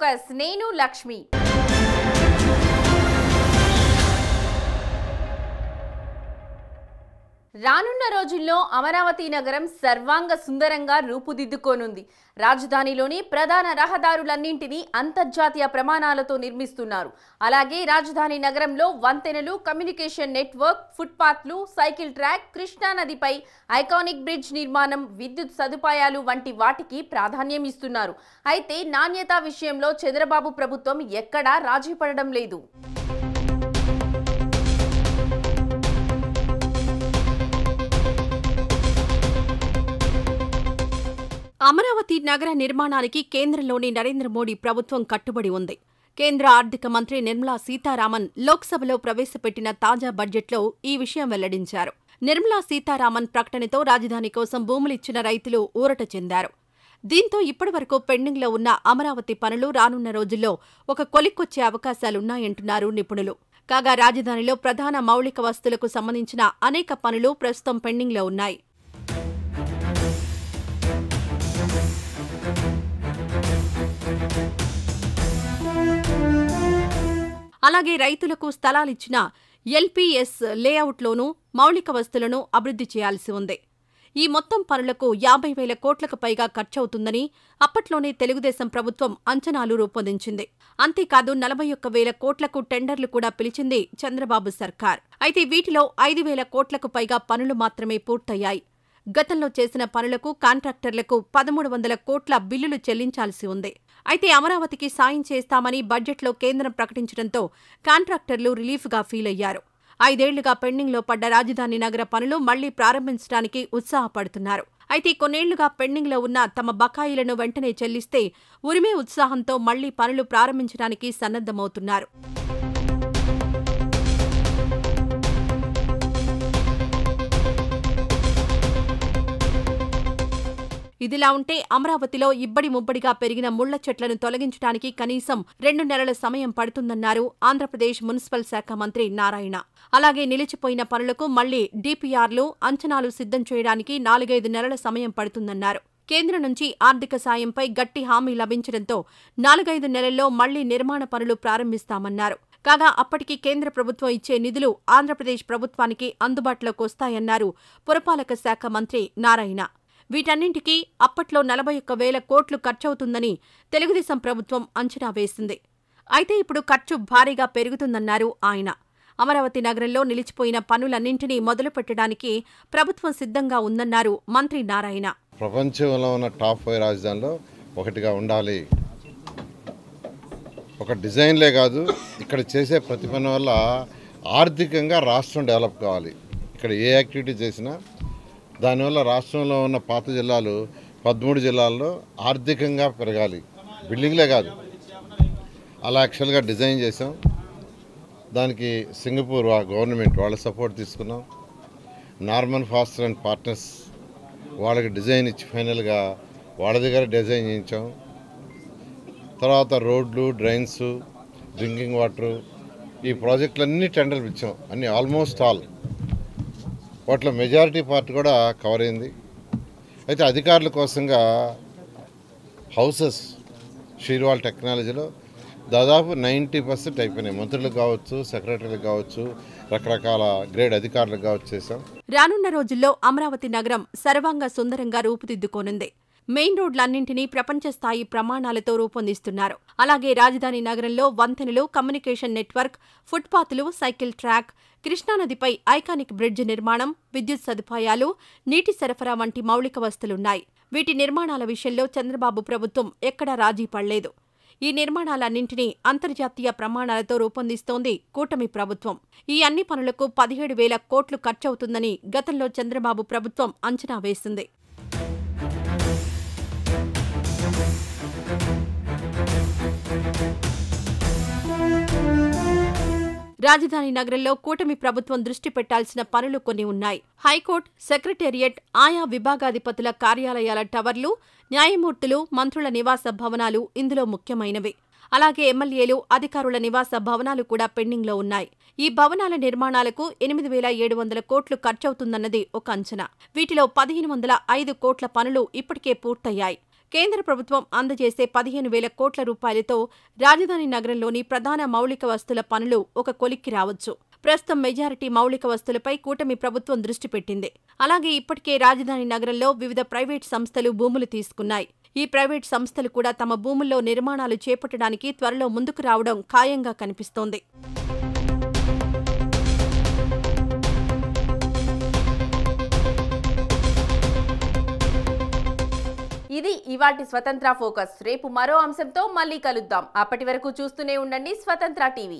Focus నేను లక్ష్మి. రానున్న రోజుల్లో అమరావతి నగరం సర్వాంగ సుందరంగా రూపుదిద్దుకోనుంది. రాజధానిలోని ప్రధాన రహదారులన్నింటినీ అంతర్జాతీయ ప్రమాణాలతో నిర్మిస్తున్నారు. అలాగే రాజధాని నగరంలో వంతెనలు, కమ్యూనికేషన్ నెట్వర్క్, ఫుట్పాత్లు, సైకిల్ ట్రాక్, కృష్ణానదిపై ఐకానిక్ బ్రిడ్జ్ నిర్మాణం, విద్యుత్ సదుపాయాలు వంటి వాటికి ప్రాధాన్యం ఇస్తున్నారు. అయితే నాణ్యత విషయంలో చంద్రబాబు ప్రభుత్వం ఎక్కడా రాజీ పడడం లేదు. అమరావతి నగర నిర్మాణానికి కేంద్రంలోని నరేంద్ర మోడీ ప్రభుత్వం కట్టుబడి ఉంది. కేంద్ర ఆర్థిక మంత్రి నిర్మలా సీతారామన్ లోక్సభలో ప్రవేశపెట్టిన తాజా బడ్జెట్లో ఈ విషయం వెల్లడించారు. నిర్మలా సీతారామన్ ప్రకటనతో రాజధాని కోసం భూములిచ్చిన రైతులు ఊరట చెందారు. దీంతో ఇప్పటివరకు పెండింగ్లో ఉన్న అమరావతి పనులు రానున్న రోజుల్లో ఒక కొలిక్కొచ్చే అవకాశాలున్నాయంటున్నారు నిపుణులు. కాగా రాజధానిలో ప్రధాన మౌలిక వస్తువులకు సంబంధించిన అనేక పనులు ప్రస్తుతం పెండింగ్లో ఉన్నాయి. అలాగే రైతులకు స్థలాలిచ్చిన ఎల్పీఎస్ లేఅవుట్లోనూ మౌలిక వస్తువులను అభివృద్ధి చేయాల్సి ఉంది. ఈ మొత్తం పనులకు 50,000 కోట్లకు పైగా ఖర్చవుతుందని అప్పట్లోనే తెలుగుదేశం ప్రభుత్వం అంచనాలు రూపొందించింది. అంతేకాదు 41,000 కోట్లకు టెండర్లు కూడా పిలిచింది చంద్రబాబు సర్కార్. అయితే వీటిలో 5,000 కోట్లకు పైగా పనులు మాత్రమే పూర్తయ్యాయి. గతంలో చేసిన పనులకు కాంట్రాక్టర్లకు 1,300 కోట్ల బిల్లులు చెల్లించాల్సి ఉంది. అయితే అమరావతికి సాయం చేస్తామని బడ్జెట్లో కేంద్రం ప్రకటించడంతో కాంట్రాక్టర్లు రిలీఫ్గా ఫీలయ్యారు. 5 ఏళ్లుగా పెండింగ్లో పడ్డ రాజధాని నగర పనులు మళ్లీ ప్రారంభించడానికి ఉత్సాహపడుతున్నారు. అయితే కొన్నేళ్లుగా పెండింగ్లో ఉన్న తమ బకాయిలను వెంటనే చెల్లిస్తే ఉరిమే ఉత్సాహంతో మళ్లీ పనులు ప్రారంభించడానికి సన్నద్ధమవుతున్నారు. ఇదిలా ఉంటే అమరావతిలో ఇబ్బడి ముబ్బడిగా పెరిగిన ముళ్ల చెట్లను తొలగించడానికి కనీసం 2 నెలల సమయం పడుతుందన్నారు ఆంధ్రప్రదేశ్ మున్సిపల్ శాఖ మంత్రి నారాయణ. అలాగే నిలిచిపోయిన పనులకు మళ్లీ డీపీఆర్లు, అంచనాలు సిద్ధం చేయడానికి 4-5 నెలల సమయం పడుతుందన్నారు. కేంద్రం నుంచి ఆర్థిక సాయంపై గట్టి హామీ లభించడంతో 4-5 నెలల్లో మళ్లీ నిర్మాణ పనులు ప్రారంభిస్తామన్నారు. కాగా అప్పటికి కేంద్ర ప్రభుత్వం ఇచ్చే నిధులు ఆంధ్రప్రదేశ్ ప్రభుత్వానికి అందుబాటులోకి వస్తాయన్నారు పురపాలక శాఖ మంత్రి నారాయణ. వీటన్నింటికీ అప్పట్లో 41,000 కోట్లు ఖర్చవుతుందని తెలుగుదేశం ప్రభుత్వం అంచనా వేసింది. అయితే ఇప్పుడు ఖర్చు భారీగా పెరుగుతుందన్నారు ఆయన. అమరావతి నగరంలో నిలిచిపోయిన పనులన్నింటినీ మొదలుపెట్టడానికి ప్రభుత్వం సిద్ధంగా ఉందన్నారు మంత్రి నారాయణ. ప్రపంచంలో ఉన్న టాప్ 5 రాజధానిలో ఒకటిగా ఉండాలి. ఒక డిజైన్లే కాదు, ఇక్కడ చేసే ప్రతి పని వల్ల ఆర్థికంగా రాష్ట్రం డెవలప్ కావాలి. ఇక్కడ ఏ యాక్టివిటీ చేసినా దానివల్ల రాష్ట్రంలో ఉన్న పాత జిల్లాలు 13 జిల్లాల్లో ఆర్థికంగా పెరగాలి. బిల్డింగ్లే కాదు, అలా యాక్చువల్గా డిజైన్ చేసాం. దానికి సింగపూర్ గవర్నమెంట్ వాళ్ళ సపోర్ట్ తీసుకున్నాం. నార్మన్ ఫాస్టర్ అండ్ పార్ట్నర్స్ వాళ్ళకి డిజైన్ ఇచ్చి ఫైనల్గా వాళ్ళ దగ్గర డిజైన్ చేయించాం. తర్వాత రోడ్లు, డ్రైన్స్, డ్రింకింగ్ వాటరు, ఈ ప్రాజెక్టులన్నీ టెండర్లు ఇచ్చాం. అన్నీ ఆల్మోస్ట్ ఆల్ వాటిలో మెజారిటీ పార్ట్ కూడా కవర్ అయింది. అయితే అధికారుల కోసంగా హౌసెస్ షీర్వాల్ టెక్నాలజీలో దాదాపు 90% అయిపోయినాయి. మంత్రులకు కావచ్చు, సెక్రటరీలకు కావచ్చు, రకరకాల గ్రేడ్ అధికారులకు కావచ్చు చేశాం. రానున్న రోజుల్లో అమరావతి నగరం సర్వాంగ సుందరంగా రూపుదిద్దుకోనుంది. మెయిన్ రోడ్లన్నింటినీ ప్రపంచ స్థాయి ప్రమాణాలతో రూపొందిస్తున్నారు. అలాగే రాజధాని నగరంలో వంతెనలు, కమ్యూనికేషన్ నెట్వర్క్, ఫుట్పాత్లు, సైకిల్ ట్రాక్, కృష్ణానదిపై ఐకానిక్ బ్రిడ్జ్ నిర్మాణం, విద్యుత్ సదుపాయాలు, నీటి సరఫరా వంటి మౌలిక వస్తులున్నాయి. వీటి నిర్మాణాల విషయంలో చంద్రబాబు ప్రభుత్వం ఎక్కడా రాజీ పడలేదు. ఈ నిర్మాణాలన్నింటినీ అంతర్జాతీయ ప్రమాణాలతో రూపొందిస్తోంది కూటమి ప్రభుత్వం. ఈ అన్ని పనులకు 17,000 కోట్లు ఖర్చవుతుందని గతంలో చంద్రబాబు ప్రభుత్వం అంచనా వేసింది. రాజధాని నగరంలో కూటమి ప్రభుత్వం దృష్టి పెట్టాల్సిన పనులు కొన్ని ఉన్నాయి. హైకోర్టు, సెక్రటేరియట్, ఆయా విభాగాధిపతుల కార్యాలయాల టవర్లు, న్యాయమూర్తులు, మంత్రుల నివాస భవనాలు ఇందులో ముఖ్యమైనవి. అలాగే ఎమ్మెల్యేలు, అధికారుల నివాస భవనాలు కూడా పెండింగ్లో ఉన్నాయి. ఈ భవనాల నిర్మాణాలకు 8,700 కోట్లు ఖర్చవుతుందన్నది ఒక అంచనా. వీటిలో 1,505 కోట్ల పనులు ఇప్పటికే పూర్తయ్యాయి. కేంద్ర ప్రభుత్వం అందజేసే 15,000 కోట్ల రూపాయలతో రాజధాని నగరంలోని ప్రధాన మౌలిక వస్తుల పనులు ఒక కొలిక్కి రావచ్చు. ప్రస్తుతం మెజారిటీ మౌలిక వస్తులపై కూటమి ప్రభుత్వం దృష్టి పెట్టింది. అలాగే ఇప్పటికే రాజధాని నగరంలో వివిధ ప్రైవేట్ సంస్థలు భూములు తీసుకున్నాయి. ఈ ప్రైవేట్ సంస్థలు కూడా తమ భూముల్లో నిర్మాణాలు చేపట్టడానికి త్వరలో ముందుకు రావడం ఖాయంగా కనిపిస్తోంది. ఇది ఇవాల్టి స్వతంత్ర ఫోకస్. రేపు మరో అంశంతో మళ్ళీ కలుద్దాం. అప్పటి వరకు చూస్తూనే ఉండండి స్వతంత్ర టీవీ.